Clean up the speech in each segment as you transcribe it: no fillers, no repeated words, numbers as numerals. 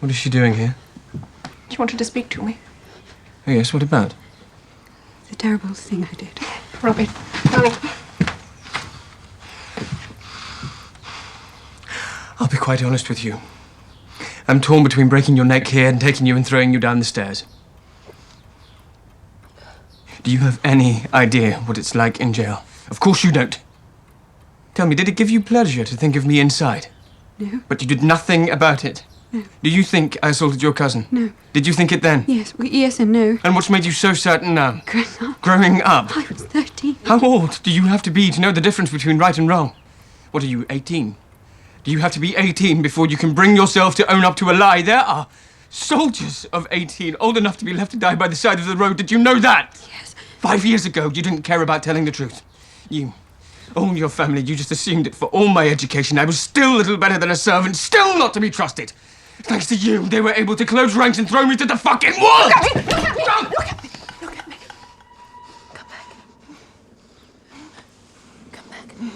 What is she doing here? She wanted to speak to me. Oh, yes, what about? The terrible thing I did. Robbie, darling. I'll be quite honest with you. I'm torn between breaking your neck here and taking you and throwing you down the stairs. Do you have any idea what it's like in jail? Of course you don't. Tell me, did it give you pleasure to think of me inside? No. But you did nothing about it? No. Do you think I assaulted your cousin? No. Did you think it then? Yes, well, yes and no. And what's made you so certain now? Growing up. Growing up? I was 13. How old do you have to be to know the difference between right and wrong? What are you, 18? Do you have to be 18 before you can bring yourself to own up to a lie? There are soldiers of 18 old enough to be left to die by the side of the road. Did you know that? Yes. 5 years ago, you didn't care about telling the truth. You, all your family, you just assumed it for all my education. I was still little better than a servant, still not to be trusted. Thanks to you, they were able to close ranks and throw me to the fucking wall! Look at me! Look at me! Look at me! Look at me! Come back. Come back. Come back.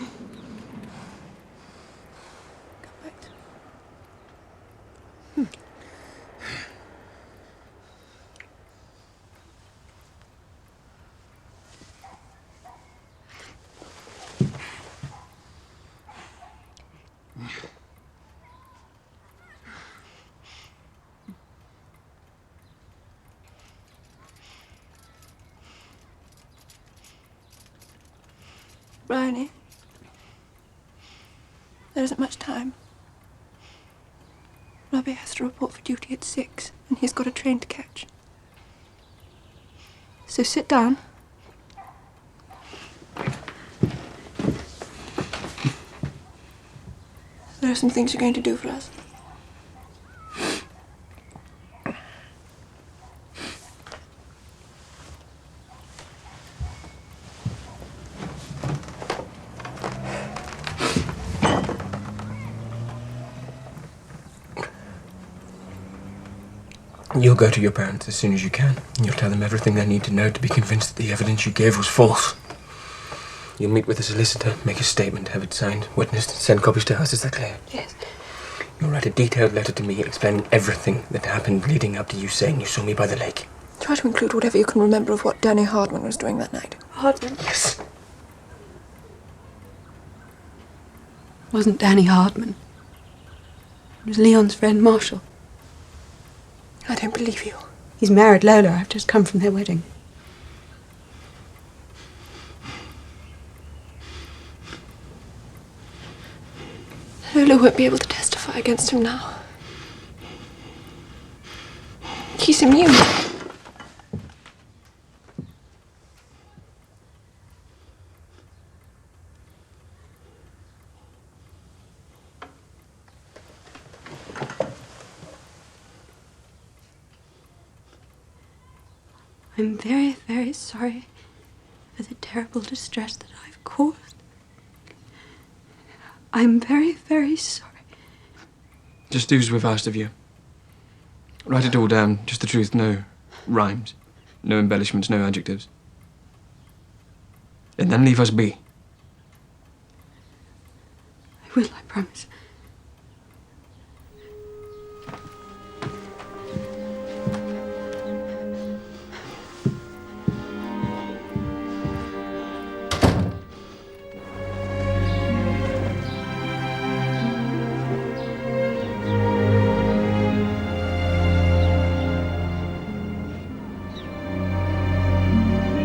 Briony, there isn't much time. Robbie has to report for duty at 6, and he's got a train to catch. So sit down. There are some things you're going to do for us. You'll go to your parents as soon as you can, and you'll tell them everything they need to know to be convinced that the evidence you gave was false. You'll meet with a solicitor, make a statement, have it signed, witnessed, send copies to us. Is that clear? Yes. You'll write a detailed letter to me explaining everything that happened leading up to you saying you saw me by the lake. Try to include whatever you can remember of what Danny Hardman was doing that night. Hardman? Yes. It wasn't Danny Hardman. It was Leon's friend Marshall. I don't believe you. He's married Lola. I've just come from their wedding. Lola won't be able to testify against him now. He's immune. I'm very, very sorry for the terrible distress that I've caused. I'm very, very sorry. Just do as we've asked of you. Write it all down, just the truth, no rhymes, no embellishments, no adjectives. And then leave us be. I will, I promise.